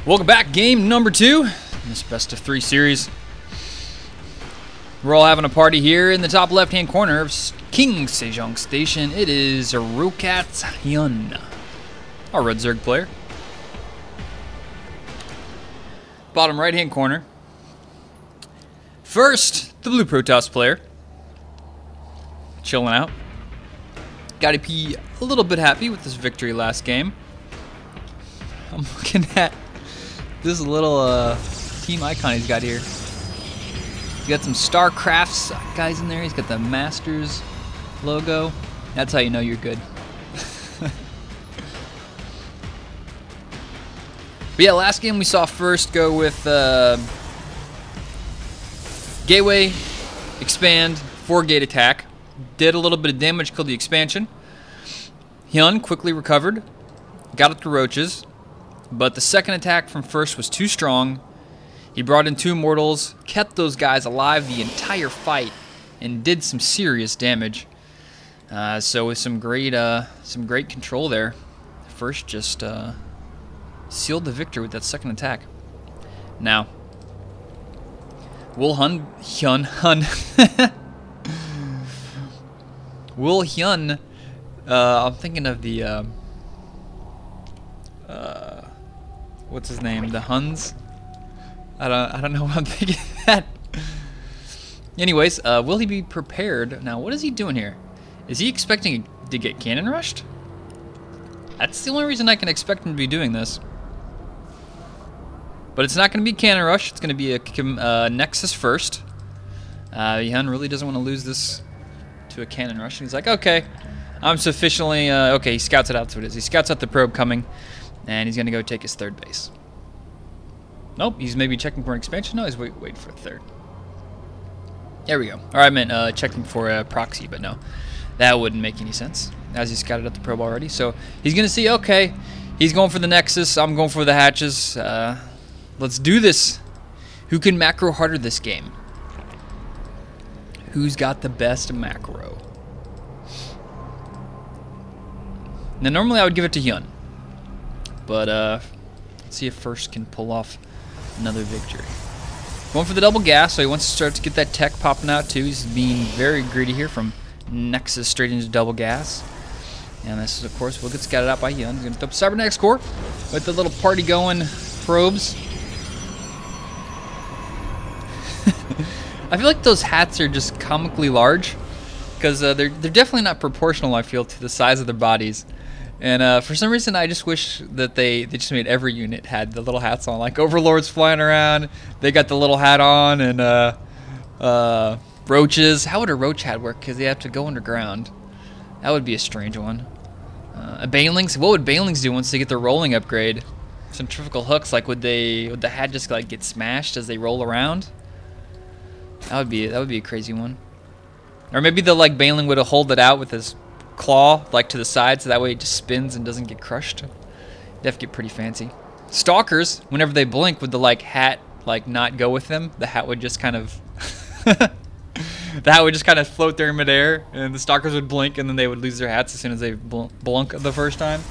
Welcome back, game number 2 in this best of 3 series. We're all having a party here in the top left-hand corner of King Sejong Station. It is Rokat's Hyun, our red Zerg player. Bottom right-hand corner. First, the blue Protoss player. Chilling out. Gotta be a little bit happy with this victory last game. I'm looking at this little team icon he's got here. He's got some StarCraft guys in there. He's got the Masters logo. That's how you know you're good. But yeah, last game we saw first go with Gateway, Expand, 4-gate attack. Did a little bit of damage, killed the expansion. Hyun quickly recovered, got up to roaches, but the second attack from first was too strong. He brought in 2 immortals, kept those guys alive the entire fight, and did some serious damage. So with some great control there, first just sealed the victory with that second attack. Now, will Hyun I'm thinking of the what's his name? The Huns? I don't know what I'm thinking of that. Anyways, will he be prepared? Now, what is he doing here? Is he expecting to get cannon rushed? That's the only reason I can expect him to be doing this. But it's not going to be cannon rush. It's going to be a Nexus first. Hyun really doesn't want to lose this to a cannon rush. He's like, okay, I'm sufficiently okay. He scouts it out. So it is. He scouts out the probe coming, and he's going to go take his 3rd base. Nope, he's maybe checking for an expansion. No, he's waiting for a 3rd. There we go. Or I meant checking for a proxy, but no, that wouldn't make any sense as he scouted out the probe already. So he's going to see, okay, he's going for the Nexus. I'm going for the hatches. Let's do this. Who can macro harder this game? Who's got the best macro? Now, normally I would give it to Hyun, but let's see if first can pull off another victory. Going for the double gas, so he wants to start to get that tech popping out too. He's being very greedy here from Nexus straight into double gas. And this is, of course, will get scouted out by Hyun. He's going to throw up Cybernetics core with the little party going probes. I feel like those hats are just comically large because they're definitely not proportional, I feel, to the size of their bodies. And for some reason, I just wish that they just made every unit had the little hats on. Like Overlords flying around, they got the little hat on, and roaches. How would a roach hat work? Because they have to go underground. That would be a strange one. Banelings. What would Banelings do once they get their rolling upgrade? Centrifugal hooks. Like would the hat just like get smashed as they roll around? That would be a crazy one. Or maybe the Baneling would hold it out with his claw to the side, so that way it just spins and doesn't get crushed. They'd have to get pretty fancy. Stalkers, whenever they blink, would the hat not go with them? The hat would just kind of the hat would just kind of float there in midair, and the stalkers would blink, and then they would lose their hats as soon as they blunk the first time.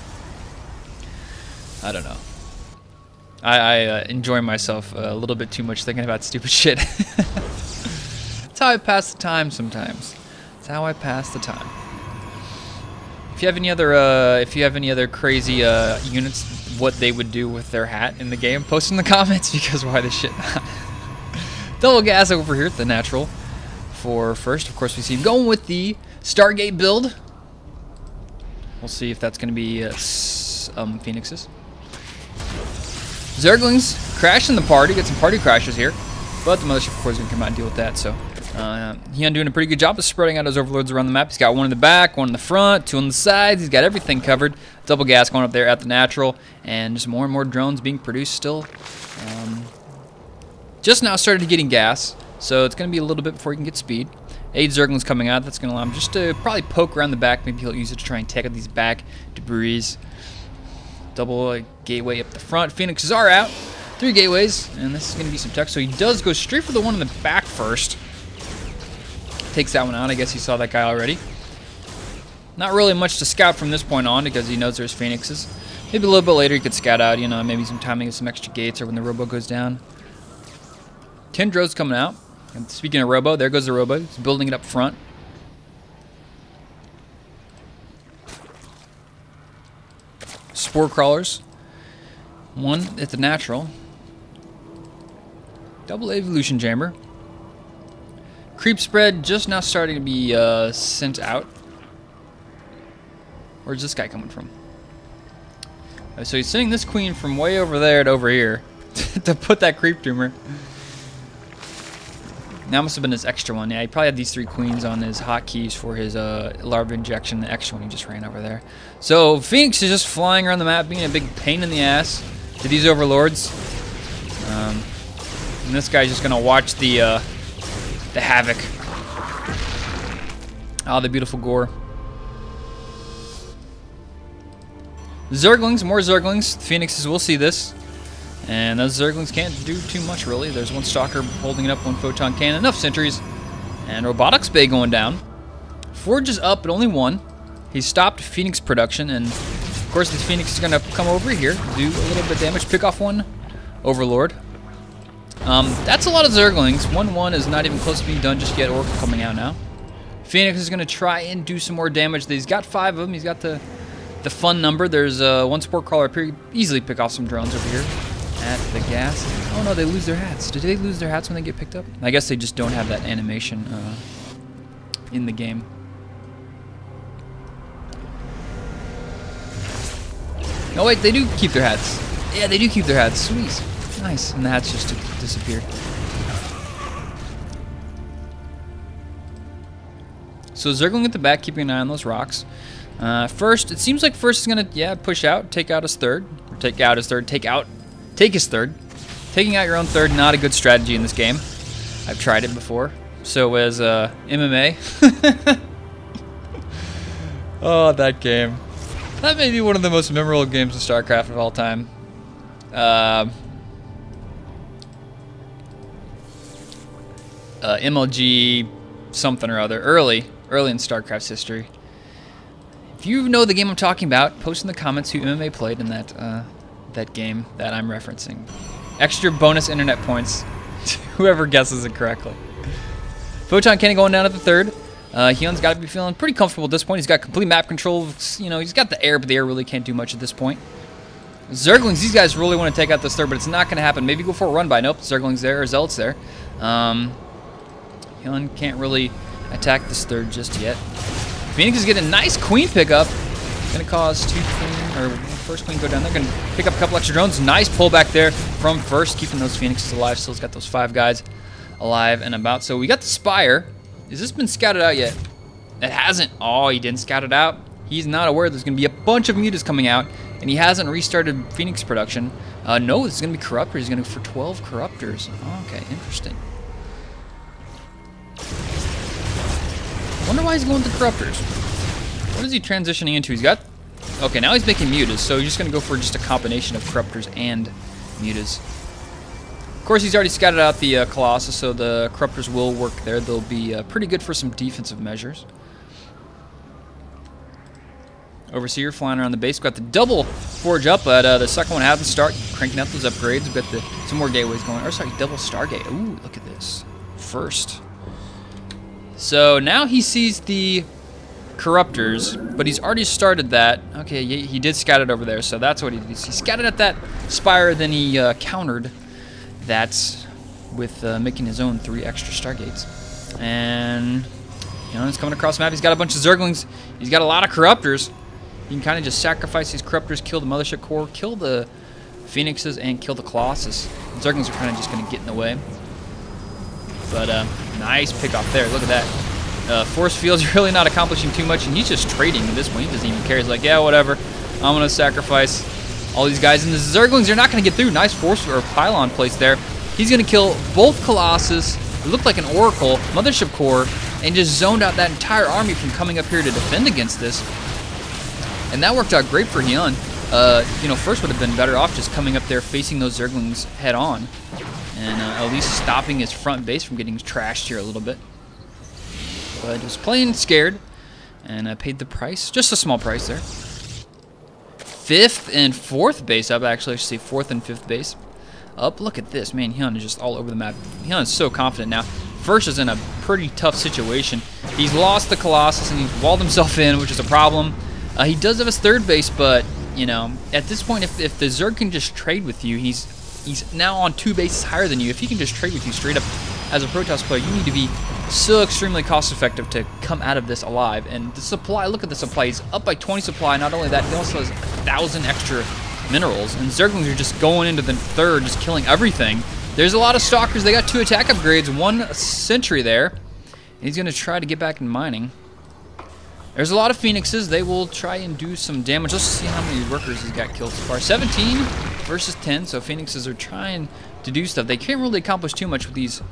I don't know. I enjoy myself a little bit too much thinking about stupid shit. That's how I pass the time sometimes. That's how I pass the time. If you have any other crazy units, what they would do with their hat in the game, post in the comments, because why the shit not? Double gas over here at the natural for first. Of course, we see him going with the Stargate build. We'll see if that's going to be Phoenixes. Zerglings crashing the party. Get some party crashes here. But the mothership, of course, is going to come out and deal with that. So Hyun doing a pretty good job of spreading out his overlords around the map. He's got 1 in the back, 1 in the front, 2 on the sides. He's got everything covered. Double gas going up there at the natural. And just more and more drones being produced still. Just now started getting gas. So it's going to be a little bit before he can get speed. 8 Zerglings coming out. That's going to allow him just to probably poke around the back. Maybe he'll use it to try and take out these back debris. Double gateway up the front. Phoenixes are out. 3 gateways, and this is going to be some tech. So he does go straight for the one in the back first. Takes that one out. I guess he saw that guy already. Not really much to scout from this point on because he knows there's Phoenixes. Maybe a little bit later he could scout out, you know, maybe some timing of some extra gates or when the robo goes down. Kendro's coming out. And speaking of robo, there goes the robo. He's building it up front. Spore crawlers. One at the natural. Double evolution chamber. Creep spread just now starting to be sent out. Where's this guy coming from? So he's sending this queen from way over there to over here to put that creep tumor. That must have been his extra one. Yeah, he probably had these 3 queens on his hotkeys for his larva injection. The extra one he just ran over there. So Phoenix is just flying around the map, being a big pain in the ass to these overlords. And this guy's just gonna watch the havoc. Oh, the beautiful gore. Zerglings, more Zerglings. Phoenixes will see this. And those Zerglings can't do too much, really. There's one Stalker holding it up, one Photon Cannon. Enough sentries. And Robotics Bay going down. Forge is up, but only 1. He's stopped Phoenix production. And, of course, the Phoenix is going to come over here, do a little bit of damage, pick off one Overlord. That's a lot of Zerglings. 1-1 is not even close to being done just yet. Oracle coming out now. Phoenix is going to try and do some more damage. He's got 5 of them. He's got the fun number. There's one Spore Crawler up here. Easily pick off some drones over here at the gas. Oh no, they lose their hats. Did they lose their hats when they get picked up? I guess they just don't have that animation in the game. Oh wait, they do keep their hats. Yeah, they do keep their hats. Sweet. Nice. And the hats just disappeared. So Zergling at the back, keeping an eye on those rocks. First, it seems like First is going to, push out, take out his third. Or take out his third, take his third. Taking out your own third, not a good strategy in this game. I've tried it before. So as MMA. Oh, that game. That may be one of the most memorable games in StarCraft of all time. MLG something or other. Early in StarCraft's history. If you know the game I'm talking about, post in the comments who MMA played in that game that I'm referencing. Extra bonus internet points to whoever guesses it correctly. Photon Cannon going down at the third. Hyun's got to be feeling pretty comfortable at this point. He's got complete map control. You know, he's got the air, but the air really can't do much at this point. Zerglings, these guys really want to take out this third, but it's not going to happen. Maybe go for a run by. Nope, Zerglings there, or Zealots there. Hyun can't really attack this third just yet. Phoenix is getting a nice queen pickup. Going to cause first queen go down there. Going to pick up a couple extra drones. Nice pullback there from First, keeping those Phoenixes alive. Still's got those 5 guys alive and about. So we got the Spire. Has this been scouted out yet? It hasn't. Oh, he didn't scout it out. He's not aware there's going to be a bunch of mutas coming out, and he hasn't restarted Phoenix production. No, this is going to be Corruptors. He's going to go for 12 Corruptors. Okay, interesting. Wonder why he's going with the Corruptors. What is he transitioning into? He's got... Okay, now he's making mutas, so he's just going to go for just a combination of Corruptors and mutas. Of course, he's already scouted out the Colossus, so the Corruptors will work there. They'll be pretty good for some defensive measures. Overseer flying around the base. We've got the double Forge up, but the second one hasn't started. Cranking out those upgrades. We've got some more gateways going. Or sorry, double Stargate. Ooh, look at this. First. So now he sees the Corruptors, but he's already started that. Okay, he did scout it over there, so that's what he did. He scouted at that Spire, then he countered that with making his own 3 extra Stargates. And, you know, he's coming across the map. He's got a bunch of Zerglings. He's got a lot of Corruptors. You can kind of just sacrifice these Corruptors, kill the Mothership Core, kill the Phoenixes, and kill the Colossus. The Zerglings are kind of just going to get in the way. But, nice pick off there. Look at that. Force Field's really not accomplishing too much, and he's just trading at this point. He doesn't even care. He's like, yeah, whatever. I'm going to sacrifice all these guys. And the Zerglings are not going to get through. Nice Force or Pylon place there. He's going to kill both Colossus. It looked like an Oracle, Mothership Core, and just zoned out that entire army from coming up here to defend against this. And that worked out great for Hyun. You know, First would have been better off just coming up there, facing those Zerglings head on. And at least stopping his front base from getting trashed here a little bit. But he was playing scared, and paid the price. Just a small price there. 5th and 4th base up. Actually, I should say 4th and 5th base up. Look at this, man. Hyun is just all over the map. Hyun is so confident now. First is in a pretty tough situation. He's lost the Colossus and he's walled himself in, which is a problem. He does have his 3rd base, but you know, at this point, if the Zerg can just trade with you, he's now on 2 bases higher than you. If he can just trade with you straight up as a Protoss player, you need to be so extremely cost effective to come out of this alive. And the supply, look at the supply. He's up by 20 supply. Not only that, he also has 1,000 extra minerals. And Zerglings are just going into the 3rd, just killing everything. There's a lot of Stalkers. They got 2 attack upgrades, 1 sentry there. And he's going to try to get back in mining. There's a lot of Phoenixes. They will try and do some damage. Let's see how many workers he's got killed so far. 17 versus 10, so Phoenixes are trying to do stuff. They can't really accomplish too much with these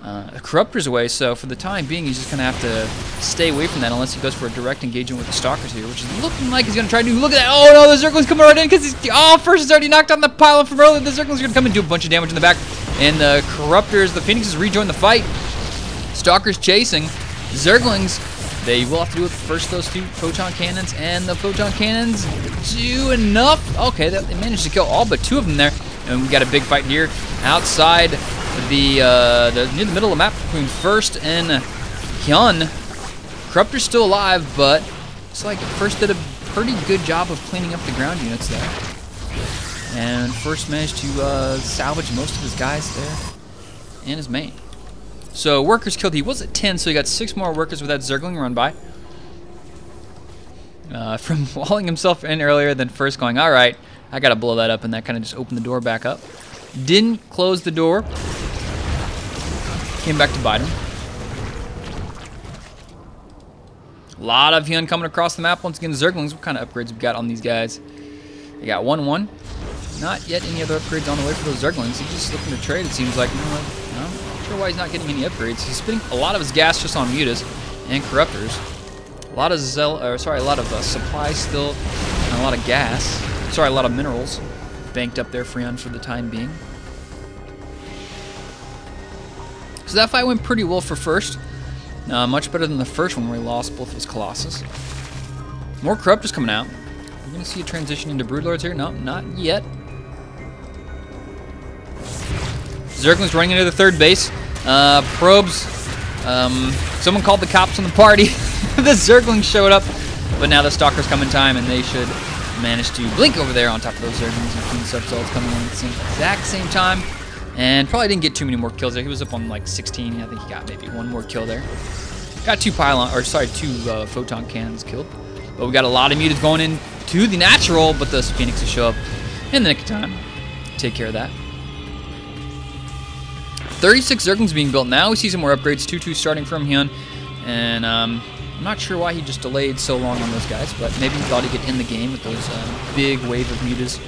Corruptors away, so for the time being, he's just going to have to stay away from that unless he goes for a direct engagement with the Stalkers here, which is looking like he's going to try to do. Look at that. Oh, no, the Zergling's coming right in because he's... Oh, first is already knocked on the pylon from earlier. The Zergling's going to come and do a bunch of damage in the back. And the Corruptors, the Phoenixes rejoin the fight. Stalkers chasing. Zerglings, they will have to do with first those 2 photon cannons, and the photon cannons do enough. Okay, they managed to kill all but 2 of them there. And we got a big fight here outside near the middle of the map between First and Hyun. Corruptor's still alive, but it's like First did a pretty good job of cleaning up the ground units there. And First managed to salvage most of his guys there and his main. So workers killed. He was at 10, so he got 6 more workers with that Zergling run by. From walling himself in earlier, than First going, all right, I got to blow that up, and that kind of just opened the door back up. Didn't close the door. Came back to bite him. A lot of Hyun coming across the map. Once again, Zerglings, what kind of upgrades we got on these guys? They got 1-1. Not yet any other upgrades on the way for those Zerglings. He's just looking to trade, it seems like. You know what? I'm not sure why he's not getting any upgrades. He's spending a lot of his gas just on mutas and Corruptors. A lot of supplies still, and a lot of gas. Sorry, a lot of minerals banked up there for Hyun for the time being. So that fight went pretty well for First. Much better than the first one where he lost both of his Colossus. More Corruptors coming out. We're going to see a transition into Broodlords here. No, not yet. Zergling's running into the 3rd base. Probes. Someone called the cops on the party. The Zerglings showed up. But now the Stalkers come in time, and they should manage to blink over there on top of those Zerglings. And King Subsol's coming in at the exact same time. And probably didn't get too many more kills there. He was up on like 16. I think he got maybe 1 more kill there. Got 2 photon cannons killed. But we got a lot of mutas going in to the natural, but the Phoenixes show up in the nick of time. Take care of that. 36 Zerglings being built now. We see some more upgrades. 2-2 starting from Hyun. And I'm not sure why he just delayed so long on those guys, but maybe he thought he'd get in the game with those big wave of mutas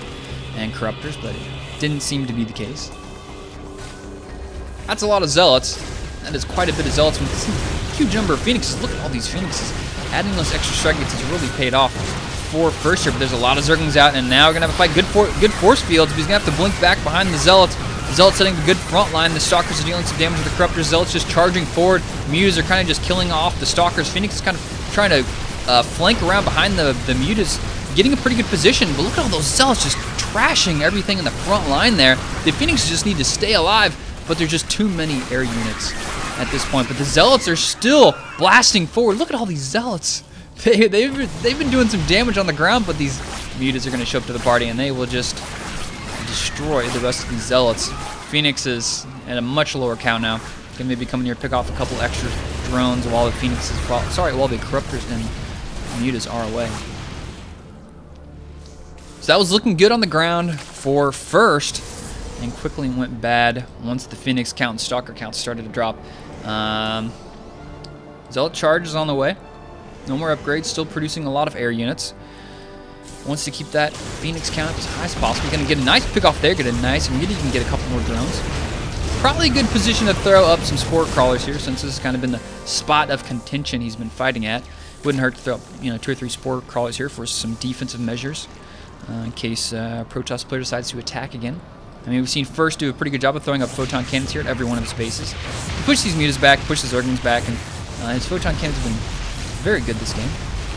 and Corruptors, but it didn't seem to be the case. That's a lot of Zealots. That is quite a bit of Zealots with a huge number of Phoenixes. Look at all these Phoenixes. Adding those extra strike gates has really paid off for First here, but there's a lot of Zerglings out, and now we're going to have a fight. Good force fields, but he's going to have to blink back behind the Zealots. The Zealots setting a good front line. The Stalkers are dealing some damage with the Corruptors. Zealots just charging forward. Mutas are kind of just killing off the Stalkers. Phoenix is kind of trying to flank around behind the mutas, getting a pretty good position, but look at all those Zealots just trashing everything in the front line there. The Phoenixes just need to stay alive, but there's just too many air units at this point. But the Zealots are still blasting forward. Look at all these Zealots. They've been doing some damage on the ground, but these mutas are going to show up to the party, and they will just destroy the rest of these Zealots. Phoenix is at a much lower count now. Can maybe come in here, pick off a couple extra drones while the Phoenixes, while the Corruptors and mutas are away. So that was looking good on the ground for First, and quickly went bad once the Phoenix count and Stalker count started to drop. Zealot charge is on the way. No more upgrades, still producing a lot of air units. Wants to keep that Phoenix count as high as possible. Going to get a nice pick off there, get a nice, maybe you can get a couple more drones. Probably a good position to throw up some Spore Crawlers here, since this has kind of been the spot of contention he's been fighting at. Wouldn't hurt to throw up, 2 or 3 Spore Crawlers here for some defensive measures, in case Protoss player decides to attack again. I mean, we've seen First do a pretty good job of throwing up photon cannons here at every one of his bases. He pushed these mutas back, pushed the Zerglings back, and his photon cannons have been very good this game.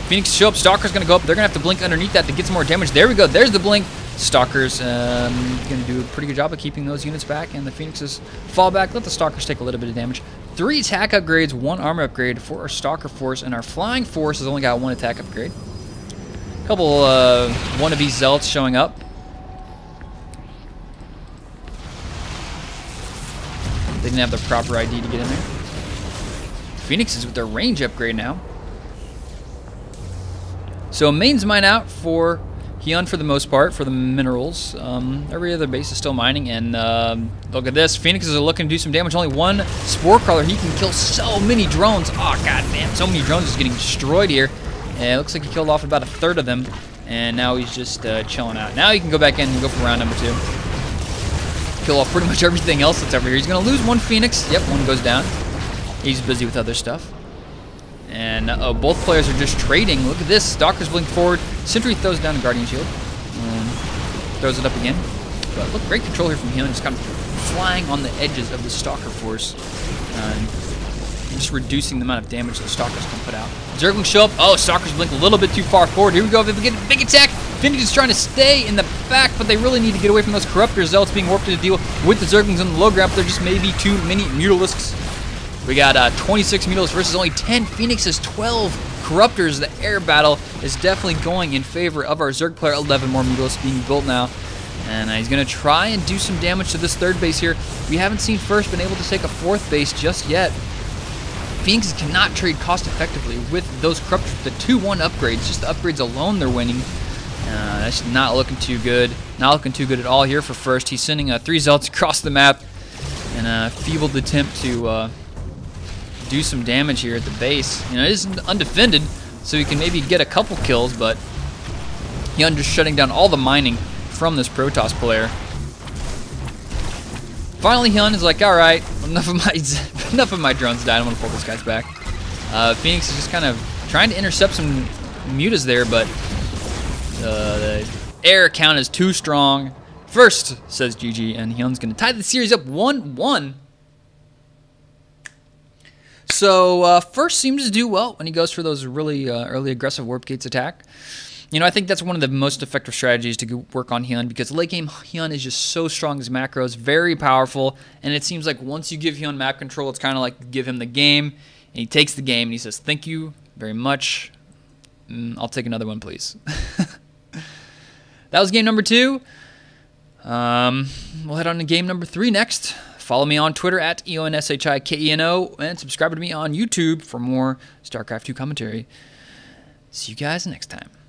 Phoenix show up. Stalker's going to go up. They're going to have to blink underneath that to get some more damage. There we go. There's the blink. Stalker's going to do a pretty good job of keeping those units back, and the Phoenixes fall back. Let the Stalkers take a little bit of damage. 3 attack upgrades, 1 armor upgrade for our Stalker force, and our Flying force has only got 1 attack upgrade. A couple wannabe Zealots showing up. They didn't have the proper ID to get in there. Phoenixes with their range upgrade now. So mains mine out for Hyun for the most part, for the minerals. Every other base is still mining, and look at this. Phoenixes are looking to do some damage. Only 1 Spore Crawler. He can kill so many drones. Oh, goddamn. So many drones is getting destroyed here. And it looks like he killed off about 1/3 of them, and now he's just chilling out. Now he can go back in and go for round number 2. Kill off pretty much everything else that's over here. He's going to lose 1 Phoenix. Yep, 1 goes down. He's busy with other stuff. And both players are just trading. Look at this. Stalker's blink forward. Sentry throws down a Guardian Shield. Throws it up again. But look, great control here from Hyun. Just kind of flying on the edges of the Stalker force. Just reducing the amount of damage the Stalkers can put out. Zerglings show up. Oh, Stalkers blink a little bit too far forward. Here we go. They get a big attack. Phoenix is trying to stay in the back, but they really need to get away from those Corruptors. Zealots being warped to deal with the Zerglings on the low ground. There just may be too many Mutalisks. We got 26 Mutalisks versus only 10 Phoenixes, 12 Corruptors. The air battle is definitely going in favor of our Zerg player. 11 more Mutalisks being built now. And he's going to try and do some damage to this 3rd base here. We haven't seen First been able to take a 4th base just yet. Phoenixes cannot trade cost effectively with those Corruptors. The 2-1 upgrades, just the upgrades alone they're winning. That's not looking too good. Not looking too good at all here for First. He's sending 3 Zealots across the map in a feebled attempt to do some damage here at the base. You know, it isn't undefended, so he can maybe get a couple kills, but Hyun just shutting down all the mining from this Protoss player. Finally, Hyun is like, all right, enough of my drones died. I'm gonna pull these guys back. Phoenix is just kind of trying to intercept some mutas there, but the air count is too strong. First, says GG, and Hyun's gonna tie the series up 1-1. So First seems to do well when he goes for those really early aggressive warp gates attack. You know, I think that's one of the most effective strategies to work on Hyun, because late game Hyun is just so strong as macros, very powerful, and it seems like once you give Hyun map control, it's kind of like give him the game, and he takes the game and he says, "Thank you very much. I'll take another one, please." That was game number 2. We'll head on to game number 3 next. Follow me on Twitter at EonShiKeno, and subscribe to me on YouTube for more StarCraft 2 commentary. See you guys next time.